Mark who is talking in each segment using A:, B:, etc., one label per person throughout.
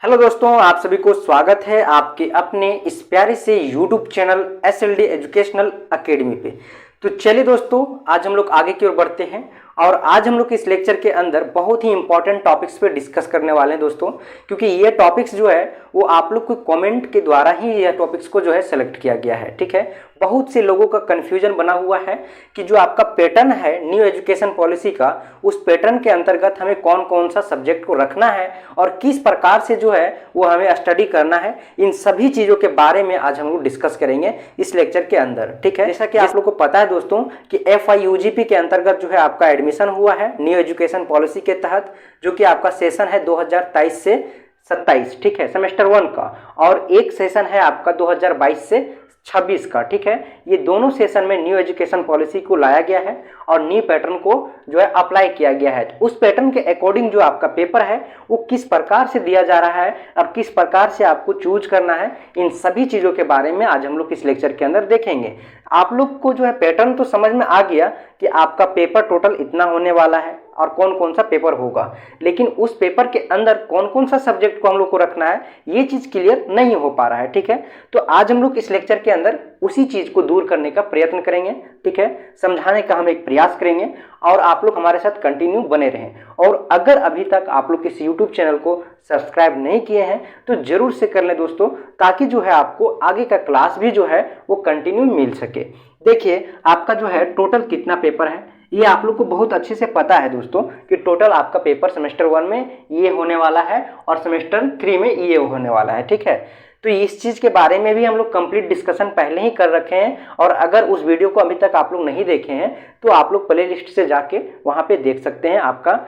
A: Hello दोस्तों, आप सभी को स्वागत है आपके अपने इस प्यारे से YouTube channel SLD educational academy पे। तो चलिए दोस्तों, आज हम लोग आगे की ओर बढ़ते हैं और आज हम लोग इस लेक्चर के अंदर बहुत ही इंपॉर्टेंट टॉपिक्स पे डिस्कस करने वाले हैं दोस्तों, क्योंकि ये टॉपिक्स जो है वो आप लोग को कमेंट के द्वारा ही ये टॉपिक्स को जो है सेलेक्ट किया गया है। ठीक है, बहुत से लोगों का कन्फ्यूजन बना हुआ है कि जो आपका पैटर्न है न्यू एजुकेशन पॉलिसी का, उस पैटर्न के अंतर्गत हमें कौन कौन सा सब्जेक्ट को रखना है और किस प्रकार से जो है वो हमें स्टडी करना है। इन सभी चीज़ों के बारे में आज हम लोग डिस्कस करेंगे इस लेक्चर के अंदर। ठीक है, जैसा कि आप लोग को पता है दोस्तों कि FIUGP के अंतर्गत जो है आपका एडमिशन हुआ है न्यू एजुकेशन पॉलिसी के तहत, जो कि आपका सेशन है 2023 से 27। ठीक है, सेमेस्टर 1 का, और एक सेशन है आपका 2022 से 26 का। ठीक है, ये दोनों सेशन में न्यू एजुकेशन पॉलिसी को लाया गया है और न्यू पैटर्न को जो है अप्लाई किया गया है। उस पैटर्न के अकॉर्डिंग जो आपका पेपर है वो किस प्रकार से दिया जा रहा है और किस प्रकार से आपको चूज करना है, इन सभी चीज़ों के बारे में आज हम लोग इस लेक्चर के अंदर देखेंगे। आप लोग को जो है पैटर्न तो समझ में आ गया कि आपका पेपर टोटल इतना होने वाला है और कौन कौन सा पेपर होगा, लेकिन उस पेपर के अंदर कौन कौन सा सब्जेक्ट को हम लोग को रखना है ये चीज़ क्लियर नहीं हो पा रहा है। ठीक है, तो आज हम लोग इस लेक्चर के अंदर उसी चीज़ को दूर करने का प्रयत्न करेंगे। ठीक है, समझाने का हम एक प्रयास करेंगे और आप लोग हमारे साथ कंटिन्यू बने रहें। और अगर अभी तक आप लोग इस यूट्यूब चैनल को सब्सक्राइब नहीं किए हैं तो जरूर से कर लें दोस्तों, ताकि जो है आपको आगे का क्लास भी जो है वो कंटिन्यू मिल सके। देखिए, आपका जो है टोटल कितना पेपर है ये आप लोग को बहुत अच्छे से पता है दोस्तों कि टोटल आपका पेपर सेमेस्टर 1 में ये होने वाला है और सेमेस्टर 3 में ये होने वाला है। ठीक है, तो इस चीज़ के बारे में भी हम लोग कंप्लीट डिस्कशन पहले ही कर रखे हैं, और अगर उस वीडियो को अभी तक आप लोग नहीं देखे हैं तो आप लोग प्ले लिस्ट से जाके वहाँ पे देख सकते हैं। आपका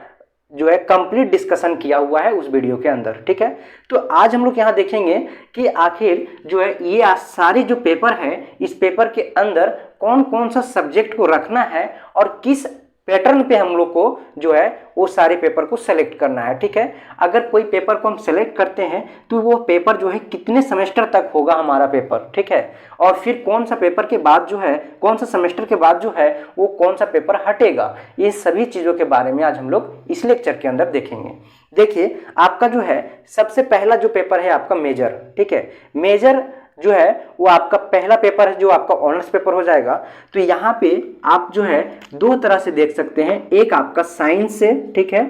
A: जो है कंप्लीट डिस्कशन किया हुआ है उस वीडियो के अंदर। ठीक है, तो आज हम लोग यहाँ देखेंगे कि आखिर जो है ये सारे जो पेपर है इस पेपर के अंदर कौन कौन सा सब्जेक्ट को रखना है और किस पैटर्न पे हम लोग को जो है वो सारे पेपर को सेलेक्ट करना है। ठीक है, अगर कोई पेपर को हम सेलेक्ट करते हैं तो वो पेपर जो है कितने सेमेस्टर तक होगा हमारा पेपर। ठीक है, और फिर कौन सा पेपर के बाद जो है कौन सा सेमेस्टर के बाद जो है वो कौन सा पेपर हटेगा, ये सभी चीज़ों के बारे में आज हम लोग इस लेक्चर के अंदर देखेंगे। देखिए, आपका जो है सबसे पहला जो पेपर है आपका मेजर। ठीक है, मेजर जो है वो आपका पहला पेपर है जो आपका ऑनर्स पेपर हो जाएगा। तो यहाँ पे आप जो है दो तरह से देख सकते हैं, एक आपका साइंस से, ठीक है,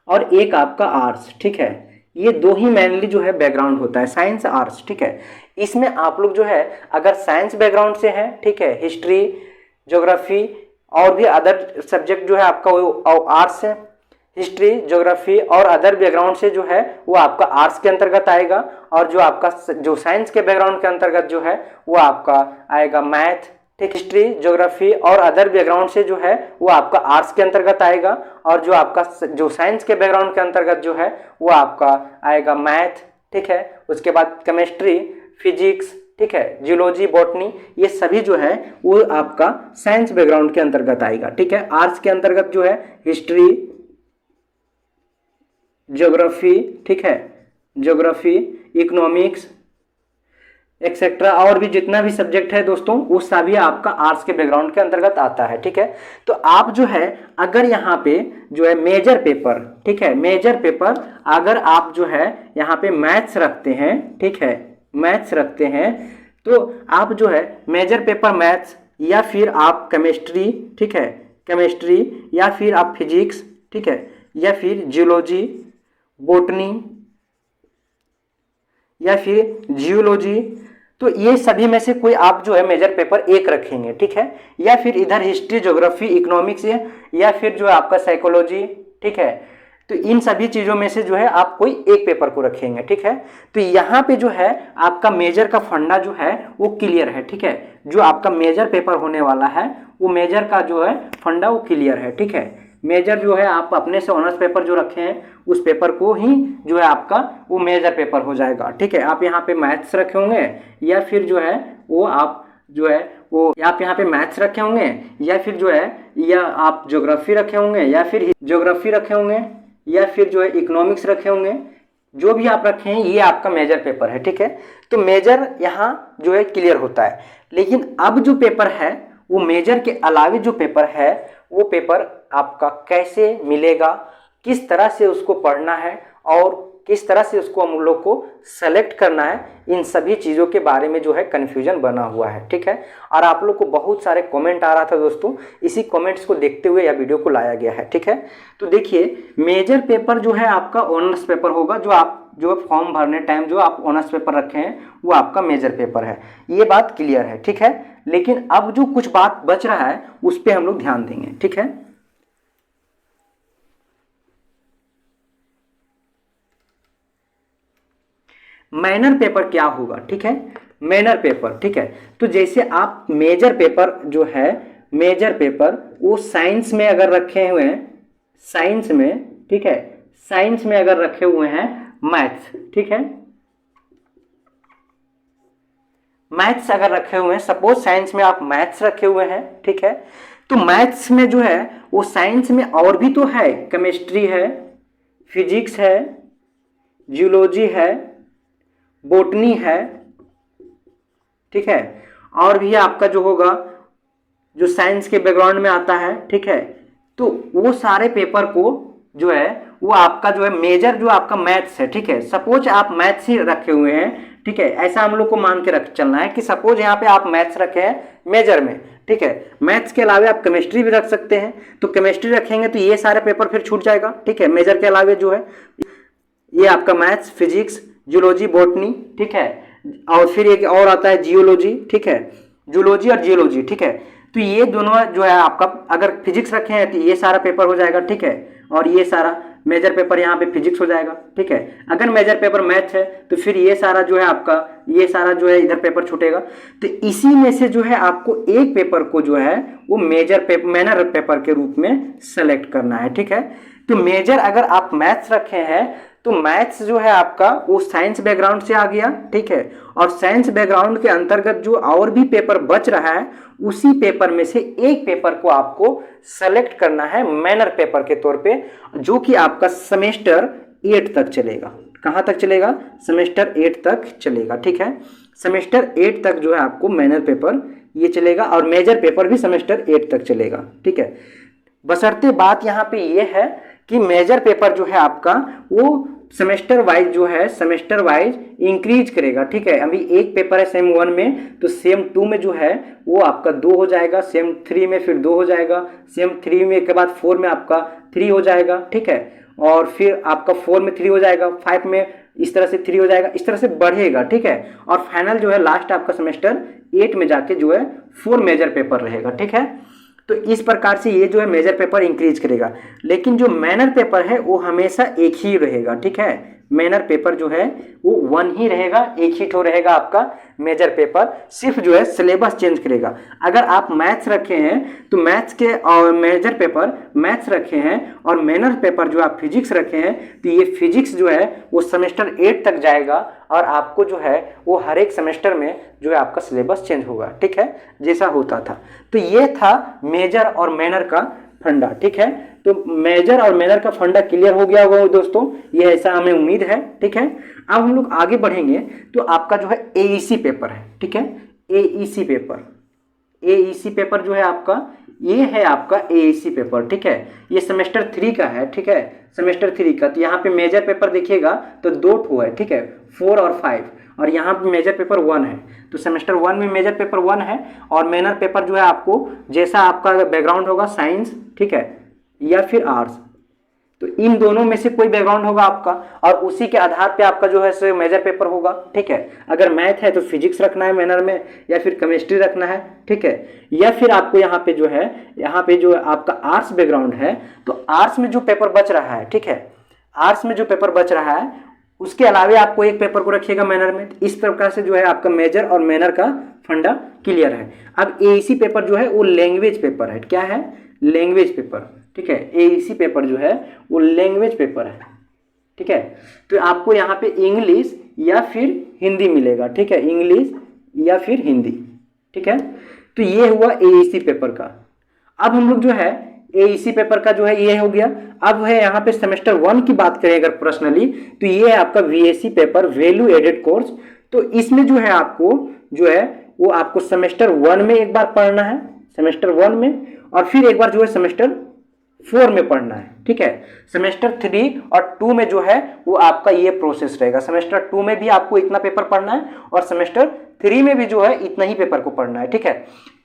A: और एक आपका आर्ट्स। ठीक है, ये दो ही मेनली जो है बैकग्राउंड होता है, साइंस आर्ट्स। ठीक है, इसमें आप लोग जो है अगर साइंस बैकग्राउंड से है, ठीक है, हिस्ट्री, ज्योग्राफी और भी अदर सब्जेक्ट जो है आपका वो आर्ट्स है, हिस्ट्री, ज्योग्राफी और अदर बैकग्राउंड से जो है वो आपका आर्ट्स के अंतर्गत आएगा, और जो आपका जो साइंस के बैकग्राउंड के अंतर्गत जो है वो आपका आएगा मैथ। ठीक, हिस्ट्री, ज्योग्राफी और अदर बैकग्राउंड से जो है वो आपका आर्ट्स के अंतर्गत आएगा, और जो आपका जो साइंस के बैकग्राउंड के अंतर्गत जो है वो आपका आएगा मैथ। ठीक है, उसके बाद केमिस्ट्री, फिजिक्स, ठीक है, जियोलॉजी, बॉटनी, ये सभी जो है वो आपका साइंस बैकग्राउंड के अंतर्गत आएगा। ठीक है, आर्ट्स के अंतर्गत जो है हिस्ट्री, ज्योग्राफी, ठीक है, ज्योग्राफी, इकोनॉमिक्स एक्सेट्रा और भी जितना भी सब्जेक्ट है दोस्तों वो सभी आपका आर्ट्स के बैकग्राउंड के अंतर्गत आता है। ठीक है, तो आप जो है अगर यहाँ पे जो है मेजर पेपर, ठीक है, मेजर पेपर अगर आप जो है यहाँ पे मैथ्स रखते हैं, ठीक है, मैथ्स रखते हैं, तो आप जो है मेजर पेपर मैथ्स या फिर आप केमिस्ट्री, ठीक है, केमिस्ट्री या फिर आप फिजिक्स, ठीक है, या फिर जियोलॉजी, बॉटनी या फिर जियोलॉजी, तो ये सभी में से कोई आप जो है मेजर पेपर एक रखेंगे। ठीक है, या फिर इधर हिस्ट्री, ज्योग्राफी, इकोनॉमिक्स या फिर जो है आपका साइकोलॉजी। ठीक है, तो इन सभी चीज़ों में से जो है आप कोई एक पेपर को रखेंगे। ठीक है, तो यहाँ पे जो है आपका मेजर का फंडा जो है वो क्लियर है। ठीक है, जो आपका मेजर पेपर होने वाला है वो मेजर का जो है फंडा वो क्लियर है। ठीक है, मेजर जो है आप अपने से ऑनर्स पेपर जो रखे हैं उस पेपर को ही जो है आपका वो मेजर पेपर हो जाएगा। ठीक है, आप यहाँ पे मैथ्स रखे होंगे या फिर जो है वो आप जो है वो आप यहाँ पे मैथ्स रखे होंगे या फिर जो है या आप ज्योग्राफी रखे होंगे या फिर ज्योग्राफी रखे होंगे या फिर जो है इकोनॉमिक्स रखे होंगे। जो भी आप रखे हैं ये आपका मेजर पेपर है। ठीक है, तो मेजर यहाँ जो है क्लियर होता है। लेकिन अब जो पेपर है वो मेजर के अलावे जो पेपर है वो पेपर आपका कैसे मिलेगा, किस तरह से उसको पढ़ना है और किस तरह से उसको हम लोग को सेलेक्ट करना है, इन सभी चीज़ों के बारे में जो है कन्फ्यूजन बना हुआ है। ठीक है, और आप लोग को बहुत सारे कमेंट आ रहा था दोस्तों, इसी कमेंट्स को देखते हुए यह वीडियो को लाया गया है। ठीक है, तो देखिए मेजर पेपर जो है आपका ऑनर्स पेपर होगा, जो आप जो फॉर्म भरने टाइम जो आप ऑनर्स पेपर रखे हैं वो आपका मेजर पेपर है, ये बात क्लियर है। ठीक है, लेकिन अब जो कुछ बात बच रहा है उस पर हम लोग ध्यान देंगे। ठीक है, माइनर पेपर क्या होगा? ठीक है, माइनर पेपर, ठीक है, तो जैसे आप मेजर पेपर जो है, मेजर पेपर वो साइंस में अगर रखे हुए हैं, साइंस में, ठीक है, साइंस में अगर रखे हुए हैं मैथ्स, ठीक है, मैथ्स अगर रखे हुए हैं, सपोज साइंस में आप मैथ्स रखे हुए हैं, ठीक है, तो मैथ्स में जो है वो साइंस में और भी तो है, केमिस्ट्री है, फिजिक्स है, जियोलॉजी है, बॉटनी है, ठीक है, और भी आपका जो होगा जो साइंस के बैकग्राउंड में आता है। ठीक है, तो वो सारे पेपर को जो है वो आपका जो है मेजर जो आपका मैथ्स है। ठीक है, सपोज आप मैथ्स ही रखे हुए हैं, ठीक है, ऐसा हम लोग को मान के रख चलना है कि सपोज यहाँ पे आप मैथ्स रखे हैं मेजर में। ठीक है, मैथ्स के अलावा आप केमिस्ट्री भी रख सकते हैं, तो केमिस्ट्री रखेंगे तो ये सारे पेपर फिर छूट जाएगा। ठीक है, मेजर के अलावा जो है ये आपका मैथ्स, फिजिक्स, जियोलॉजी, बॉटनी, ठीक है, और फिर एक और आता है जियोलॉजी, ठीक है, जूलॉजी और जियोलॉजी। ठीक है, तो ये दोनों जो है आपका अगर फिजिक्स रखे हैं तो ये सारा पेपर हो जाएगा। ठीक है, और ये सारा मेजर पेपर यहाँ पे फिजिक्स हो जाएगा। ठीक है, अगर मेजर पेपर मैथ है तो फिर ये सारा जो है आपका, ये सारा जो है इधर पेपर छूटेगा। तो इसी में से जो है आपको एक पेपर को जो है वो मेजर पेपर, माइनर पेपर के रूप में सेलेक्ट करना है। ठीक है, तो मेजर अगर आप मैथ्स रखे हैं तो मैथ्स जो है आपका वो साइंस बैकग्राउंड से आ गया। ठीक है, और साइंस बैकग्राउंड के अंतर्गत जो और भी पेपर बच रहा है उसी पेपर में से एक पेपर को आपको सेलेक्ट करना है माइनर पेपर के तौर पे, जो कि आपका सेमेस्टर 8 तक चलेगा। कहाँ तक चलेगा? सेमेस्टर 8 तक चलेगा। ठीक है, सेमेस्टर 8 तक जो है आपको माइनर पेपर ये चलेगा और मेजर पेपर भी सेमेस्टर 8 तक चलेगा। ठीक है, बशर्ते बात यहाँ पे ये है कि मेजर पेपर जो है आपका वो सेमेस्टर वाइज जो है, सेमेस्टर वाइज इंक्रीज करेगा। ठीक है, अभी एक पेपर है सेम 1 में, तो सेम 2 में जो है वो आपका 2 हो जाएगा, सेम 3 में फिर 2 हो जाएगा, सेम 3 में के बाद 4 में आपका 3 हो जाएगा। ठीक है, और फिर आपका 4 में 3 हो जाएगा, 5 में इस तरह से 3 हो जाएगा, इस तरह से बढ़ेगा। ठीक है, और फाइनल जो है लास्ट आपका सेमेस्टर 8 में जाके जो है 4 मेजर पेपर रहेगा। ठीक है, तो इस प्रकार से ये जो है मेजर पेपर इंक्रीज करेगा, लेकिन जो माइनर पेपर है वो हमेशा एक ही रहेगा। ठीक है, माइनर पेपर जो है वो 1 ही रहेगा, एक ही ठो रहेगा आपका मेजर पेपर, सिर्फ जो है सिलेबस चेंज करेगा। अगर आप मैथ्स रखे हैं तो मैथ्स के और मेजर पेपर मैथ्स रखे हैं और माइनर पेपर जो आप फिजिक्स रखे हैं तो ये फिजिक्स जो है वो सेमेस्टर 8 तक जाएगा और आपको जो है वो हर एक सेमेस्टर में जो है आपका सिलेबस चेंज होगा। ठीक है, जैसा होता था। तो ये था मेजर और माइनर का फंडा। ठीक है, तो मेजर और माइनर का फंडा क्लियर हो गया होगा दोस्तों, ये ऐसा हमें उम्मीद है। ठीक है, अब हम लोग आगे बढ़ेंगे तो आपका जो है एईसी पेपर है। ठीक है, एईसी पेपर, एईसी पेपर जो है आपका, ये है आपका एईसी पेपर। ठीक है, ये सेमेस्टर 3 का है। ठीक है, सेमेस्टर 3 का, तो यहाँ पे मेजर पेपर देखिएगा तो 2 ठो है। ठीक है, 4 और 5, और यहाँ पे मेजर पेपर 1 है। तो सेमेस्टर 1 में मेजर पेपर 1 है और माइनर पेपर जो है आपको जैसा आपका बैकग्राउंड होगा साइंस, ठीक है, या फिर आर्ट्स, तो इन दोनों में से कोई बैकग्राउंड होगा आपका और उसी के आधार पे आपका जो है सो मेजर पेपर होगा। ठीक है, अगर मैथ है तो फिजिक्स रखना है माइनर में, या फिर केमिस्ट्री रखना है। ठीक है, या फिर आपको यहाँ पे जो है, यहाँ पे जो आपका आर्ट्स बैकग्राउंड है तो आर्ट्स में जो पेपर बच रहा है, ठीक है, आर्ट्स में जो पेपर बच रहा है उसके अलावा आपको एक पेपर को रखिएगा माइनर में। इस प्रकार से जो है आपका मेजर और माइनर का फंडा क्लियर है। अब एईसी पेपर जो है वो लैंग्वेज पेपर है। क्या है? Language paper. ठीक है, एईसी पेपर जो है वो लैंग्वेज पेपर है। ठीक है, तो आपको यहाँ पे इंग्लिश या फिर हिंदी मिलेगा। ठीक है, इंग्लिश या फिर हिंदी। ठीक है, तो ये हुआ एईसी पेपर का। अब हम लोग जो है एईसी पेपर का जो है ये हो गया। अब है यहाँ पे सेमेस्टर 1 की बात करें अगर पर्सनली, तो ये है आपका VAC paper, value added course. तो इसमें जो है आपको जो है वो आपको सेमेस्टर 1 में एक बार पढ़ना है, सेमेस्टर 1 में, और फिर एक बार जो है सेमेस्टर 4 में पढ़ना है, ठीक है। सेमेस्टर 3 और 2 में जो है वो आपका ये प्रोसेस रहेगा। सेमेस्टर 2 में भी आपको इतना पेपर पढ़ना है और सेमेस्टर 3 में भी जो है इतना ही पेपर को पढ़ना है, ठीक है।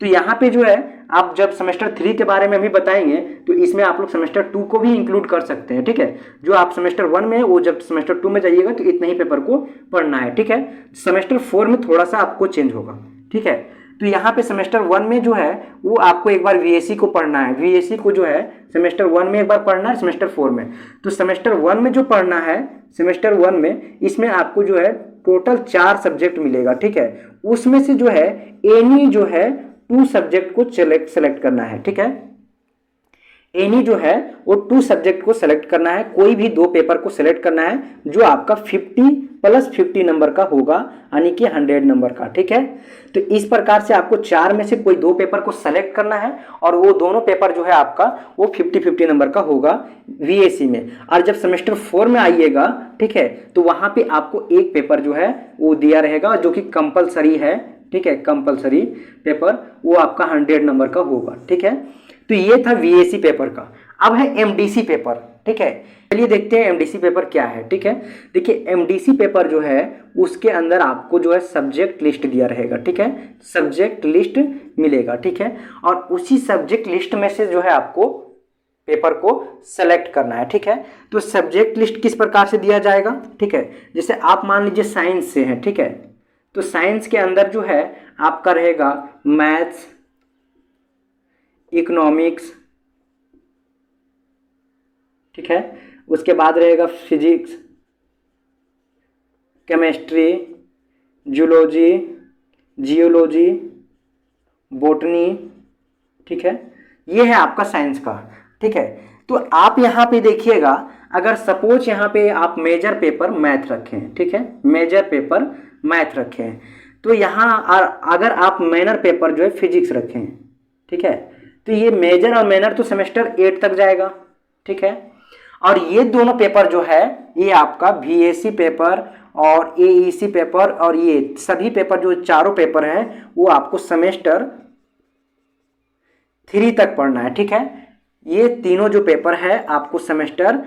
A: तो यहाँ पे जो है आप जब सेमेस्टर 3 के बारे में भी बताएंगे तो इसमें आप लोग सेमेस्टर 2 को भी इंक्लूड कर सकते हैं, ठीक है। जो आप सेमेस्टर 1 में वो जब सेमेस्टर 2 में जाइएगा तो इतना ही पेपर को पढ़ना है, ठीक है। सेमेस्टर 4 में थोड़ा सा आपको चेंज होगा, ठीक है। तो यहाँ पे सेमेस्टर 1 में जो है वो आपको एक बार वीएससी को पढ़ना है। वीएससी को जो है सेमेस्टर 1 में एक बार पढ़ना है, सेमेस्टर 4 में। तो सेमेस्टर 1 में जो पढ़ना है सेमेस्टर 1 में, इसमें आपको जो है टोटल 4 सब्जेक्ट मिलेगा, ठीक है। उसमें से जो है एनी जो है 2 सब्जेक्ट को सेलेक्ट करना है, ठीक है। एनी जो है वो 2 सब्जेक्ट को सेलेक्ट करना है, कोई भी 2 पेपर को सेलेक्ट करना है जो आपका 50 + 50 नंबर का होगा, यानी कि 100 नंबर का, ठीक है। तो इस प्रकार से आपको 4 में से कोई 2 पेपर को सेलेक्ट करना है और वो दोनों पेपर जो है आपका वो 50-50 नंबर का होगा वीएससी में। और जब सेमेस्टर 4 में आइएगा, ठीक है, तो वहां पे आपको एक पेपर जो है वो दिया रहेगा जो कि कंपलसरी है, ठीक है। कंपलसरी पेपर वो आपका 100 नंबर का होगा, ठीक है। तो ये था वीएससी पेपर का। अब है एमडीसी पेपर, ठीक है। चलिए देखते हैं एमडीसी पेपर क्या है, ठीक है। देखिए एमडीसी पेपर जो है उसके अंदर आपको जो है सब्जेक्ट लिस्ट दिया रहेगा, ठीक है। सब्जेक्ट लिस्ट मिलेगा, ठीक है। और उसी सब्जेक्ट लिस्ट में से जो है आपको पेपर को सेलेक्ट करना है, ठीक है। तो सब्जेक्ट लिस्ट किस प्रकार से दिया जाएगा, ठीक है। जैसे आप मान लीजिए साइंस से हैं, ठीक है। तो साइंस के अंदर जो है आपका रहेगा मैथ्स, इकोनॉमिक्स, ठीक है। उसके बाद रहेगा physics, chemistry, zoology, geology, botany, ठीक है। ये है आपका साइंस का, ठीक है। तो आप यहाँ पे देखिएगा, अगर सपोज यहाँ पे आप मेजर पेपर मैथ रखें, ठीक है, मेजर पेपर मैथ रखें, तो यहाँ अगर आप माइनर पेपर जो है फिजिक्स रखें, ठीक है, तो ये मेजर और माइनर तो सेमेस्टर 8 तक जाएगा, ठीक है। और ये दोनों पेपर जो है ये आपका वीएससी पेपर और एईसी पेपर और ये सभी पेपर जो चारों पेपर हैं वो आपको सेमेस्टर 3 तक पढ़ना है, ठीक है। ये तीनों जो पेपर है आपको सेमेस्टर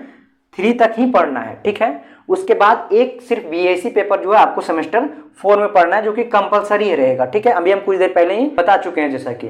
A: 3 तक ही पढ़ना है, ठीक है। उसके बाद एक सिर्फ बीएससी पेपर जो है आपको सेमेस्टर 4 में पढ़ना है, जो कि कंपलसरी रहेगा, ठीक है। अभी हम कुछ देर पहले ही बता चुके हैं जैसा कि,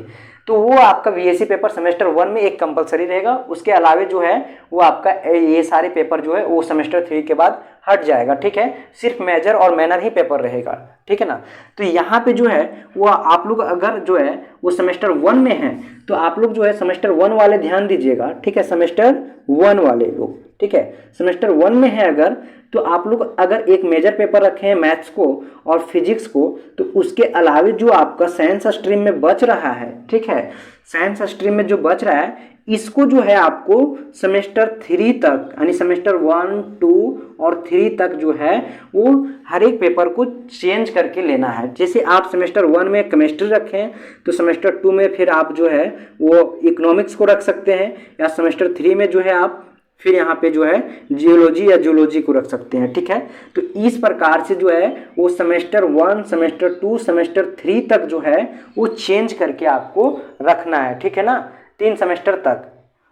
A: तो वो आपका बीएससी पेपर सेमेस्टर 1 में एक कंपलसरी रहेगा। उसके अलावे जो है वो आपका ये सारे पेपर जो है वो सेमेस्टर 3 के बाद हट जाएगा, ठीक है। सिर्फ मेजर और माइनर ही पेपर रहेगा, ठीक है ना। तो यहाँ पे जो है वो आप लोग अगर जो है वो सेमेस्टर 1 में है तो आप लोग जो है सेमेस्टर 1 वाले ध्यान दीजिएगा, ठीक है। सेमेस्टर 1 वाले लोग, ठीक है, सेमेस्टर 1 में है अगर, तो आप लोग अगर एक मेजर पेपर रखे हैं मैथ्स को और फिजिक्स को, तो उसके अलावे जो आपका साइंस स्ट्रीम में बच रहा है, ठीक है, साइंस स्ट्रीम में जो बच रहा है इसको जो है आपको सेमेस्टर 3 तक, यानी सेमेस्टर 1, 2 और 3 तक जो है वो हर एक पेपर को चेंज करके लेना है। जैसे आप सेमेस्टर 1 में केमिस्ट्री रखें तो सेमेस्टर 2 में फिर आप जो है वो इकोनॉमिक्स को रख सकते हैं, या सेमेस्टर 3 में जो है आप फिर यहाँ पे जो है जियोलॉजी या जूलॉजी को रख सकते हैं, ठीक है। तो इस प्रकार से जो है वो सेमेस्टर 1, सेमेस्टर 2, सेमेस्टर 3 तक जो है वो चेंज करके आपको रखना है, ठीक है ना, 3 सेमेस्टर तक।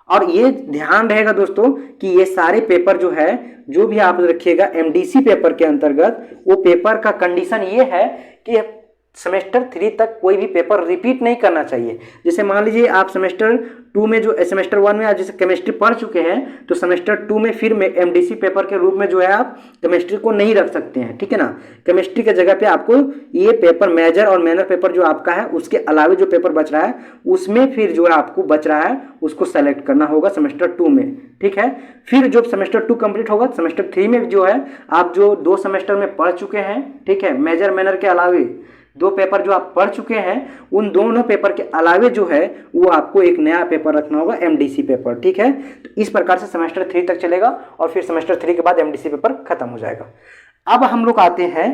A: और ये ध्यान रहेगा दोस्तों कि ये सारे पेपर जो है जो भी आप रखिएगा एमडीसी पेपर के अंतर्गत, वो पेपर का कंडीशन ये है कि सेमेस्टर 3 तक कोई भी पेपर रिपीट नहीं करना चाहिए। जैसे मान लीजिए आप सेमेस्टर 2 में जो सेमेस्टर 1 में आप जैसे केमिस्ट्री पढ़ चुके हैं तो सेमेस्टर 2 में फिर एमडीसी पेपर के रूप में जो है आप केमिस्ट्री को नहीं रख सकते हैं, ठीक है ना। केमिस्ट्री के जगह पे आपको ये पेपर मेजर और माइनर पेपर जो आपका है उसके अलावे जो पेपर बच रहा है उसमें फिर जो है आपको बच रहा है उसको सेलेक्ट करना होगा सेमेस्टर 2 में, ठीक है। फिर जब सेमेस्टर 2 कंप्लीट होगा सेमेस्टर 3 में जो है आप जो 2 सेमेस्टर में पढ़ चुके हैं, ठीक है, मेजर माइनर के अलावे 2 पेपर जो आप पढ़ चुके हैं उन दोनों पेपर के अलावे जो है वो आपको एक नया पेपर रखना होगा एमडीसी पेपर, ठीक है। तो इस प्रकार से सेमेस्टर 3 तक चलेगा और फिर सेमेस्टर 3 के बाद एमडीसी पेपर खत्म हो जाएगा। अब हम लोग आते हैं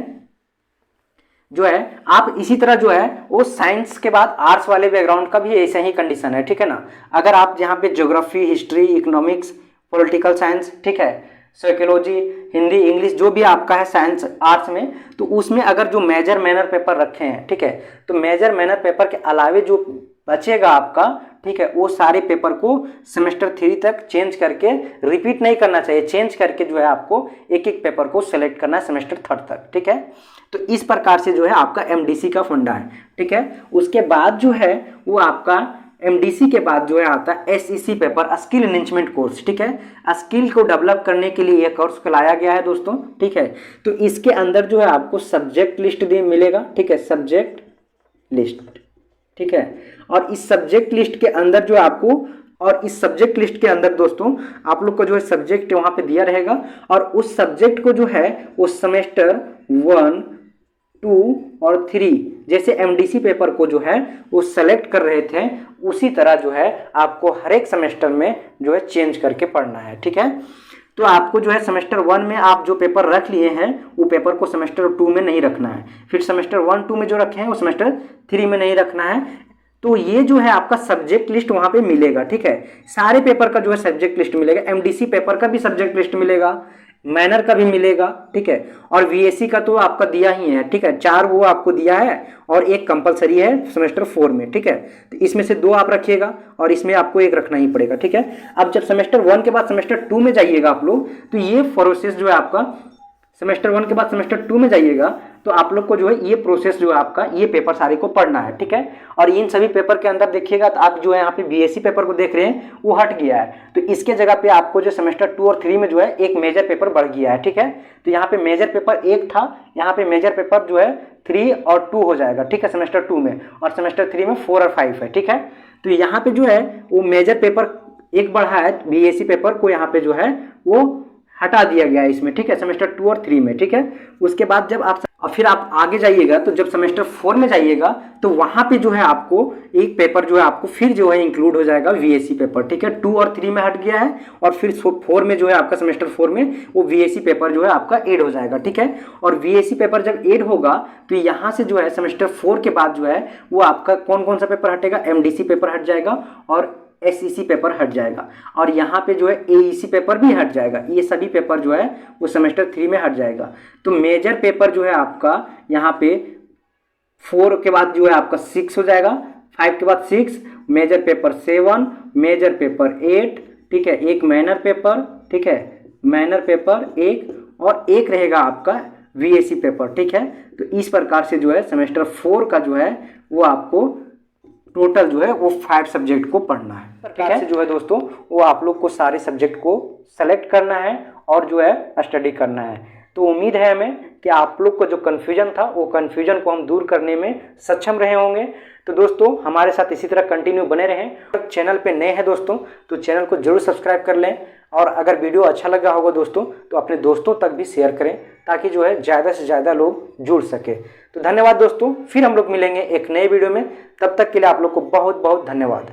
A: जो है आप इसी तरह जो है वो साइंस के बाद आर्ट्स वाले बैकग्राउंड का भी ऐसा ही कंडीशन है, ठीक है ना। अगर आप यहाँ पे geography, history, economics, political science, ठीक है, साइकोलॉजी, हिंदी, इंग्लिश जो भी आपका है साइंस आर्ट्स में, तो उसमें अगर जो मेजर माइनर पेपर रखे हैं, ठीक है, तो मेजर माइनर पेपर के अलावे जो बचेगा आपका, ठीक है, वो सारे पेपर को सेमेस्टर 3 तक चेंज करके रिपीट नहीं करना चाहिए, चेंज करके जो है आपको एक एक पेपर को सेलेक्ट करना है सेमेस्टर 3 तक। ठीक है, तो इस प्रकार से जो है आपका एमडीसी का फंडा है। ठीक है, उसके बाद जो है वो आपका एमडीसी के बाद जो है आता है SEC paper, skill enhancement course. ठीक है, स्किल को डेवलप करने के लिए यह कोर्स लाया गया है दोस्तों। ठीक है, तो इसके अंदर जो है आपको सब्जेक्ट लिस्ट मिलेगा। ठीक है, सब्जेक्ट लिस्ट। ठीक है, और इस सब्जेक्ट लिस्ट के अंदर जो आपको इस सब्जेक्ट लिस्ट के अंदर दोस्तों आप लोग को जो है सब्जेक्ट वहां पे दिया रहेगा, और उस सब्जेक्ट को जो है वो सेमेस्टर 1, 2 और 3 जैसे एमडीसी पेपर को जो है वो सेलेक्ट कर रहे थे, उसी तरह जो है आपको हर एक सेमेस्टर में जो है चेंज करके पढ़ना है। ठीक है, तो आपको जो है सेमेस्टर 1 में आप जो पेपर रख लिए हैं वो पेपर को सेमेस्टर 2 में नहीं रखना है, फिर सेमेस्टर 1, 2 में जो रखे हैं वो सेमेस्टर 3 में नहीं रखना है। तो ये जो है आपका सब्जेक्ट लिस्ट वहां पे मिलेगा। ठीक है, सारे पेपर का जो है सब्जेक्ट लिस्ट मिलेगा, एमडीसी पेपर का भी सब्जेक्ट लिस्ट मिलेगा, मैनर का भी मिलेगा। ठीक है, और वीएससी का तो आपका दिया ही है। ठीक है, 4 वो आपको दिया है और 1 कंपलसरी है सेमेस्टर 4 में। ठीक है, तो इसमें से 2 आप रखिएगा और इसमें आपको 1 रखना ही पड़ेगा। ठीक है, अब जब सेमेस्टर 1 के बाद सेमेस्टर 2 में जाइएगा आप लोग, तो ये प्रोसेस जो है आपका सेमेस्टर 1 के बाद सेमेस्टर 2 में जाइएगा तो आप लोग को जो है ये प्रोसेस जो है आपका ये पेपर सारे को पढ़ना है। ठीक है, और इन सभी पेपर के अंदर देखिएगा तो आप जो है यहाँ पे बीएससी पेपर को देख रहे हैं वो हट गया है, तो इसके जगह पे आपको जो सेमेस्टर 2 और 3 में जो है एक मेजर पेपर बढ़ गया है। ठीक है, तो यहाँ पे मेजर पेपर 1 था, यहाँ पे मेजर पेपर जो है 3 और 2 हो जाएगा। ठीक है, सेमेस्टर 2 में, और सेमेस्टर 3 में 4 और 5 है। ठीक है, तो यहाँ पे जो है वो मेजर पेपर 1 बढ़ा है, बीएससी पेपर को यहाँ पे जो है वो हटा दिया गया है इसमें। ठीक है, सेमेस्टर 2 और 3 में। ठीक है, उसके बाद जब आप फिर आप आगे जाइएगा तो जब सेमेस्टर 4 में जाइएगा तो वहां पे जो है आपको एक पेपर जो है आपको फिर जो है इंक्लूड हो जाएगा वीएससी पेपर। ठीक है, 2 और 3 में हट गया है और फिर 4 में जो है आपका सेमेस्टर 4 में वो वीएससी पेपर जो है आपका ऐड हो जाएगा। ठीक है, और वीएससी पेपर जब ऐड होगा तो यहाँ से जो है सेमेस्टर 4 के बाद जो है वो आपका कौन कौन सा पेपर हटेगा, एमडीसी पेपर हट जाएगा और एसईसी पेपर हट जाएगा, और यहाँ पे जो है एईसी पेपर भी हट जाएगा। ये सभी पेपर जो है वो सेमेस्टर 3 में हट जाएगा। तो मेजर पेपर जो है आपका यहाँ पे 4 के बाद जो है आपका 6 हो जाएगा, 5 के बाद 6, मेजर पेपर 7, मेजर पेपर 8। ठीक है, एक मैनर पेपर। ठीक है, मैनर पेपर 1 और 1 रहेगा आपका वीएससी पेपर। ठीक है, तो इस प्रकार से जो है सेमेस्टर 4 का जो है वो आपको टोटल जो है वो 5 सब्जेक्ट को पढ़ना है। ठीक है, जो है दोस्तों वो आप लोग को सारे सब्जेक्ट को सेलेक्ट करना है और जो है स्टडी करना है। तो उम्मीद है हमें कि आप लोग को जो कन्फ्यूजन था वो कन्फ्यूजन को हम दूर करने में सक्षम रहे होंगे। तो दोस्तों हमारे साथ इसी तरह कंटिन्यू बने रहें। चैनल पे नए हैं दोस्तों तो चैनल को जरूर सब्सक्राइब कर लें, और अगर वीडियो अच्छा लगा होगा दोस्तों तो अपने दोस्तों तक भी शेयर करें ताकि जो है ज़्यादा से ज़्यादा लोग जुड़ सके। तो धन्यवाद दोस्तों, फिर हम लोग मिलेंगे एक नए वीडियो में, तब तक के लिए आप लोग को बहुत बहुत धन्यवाद।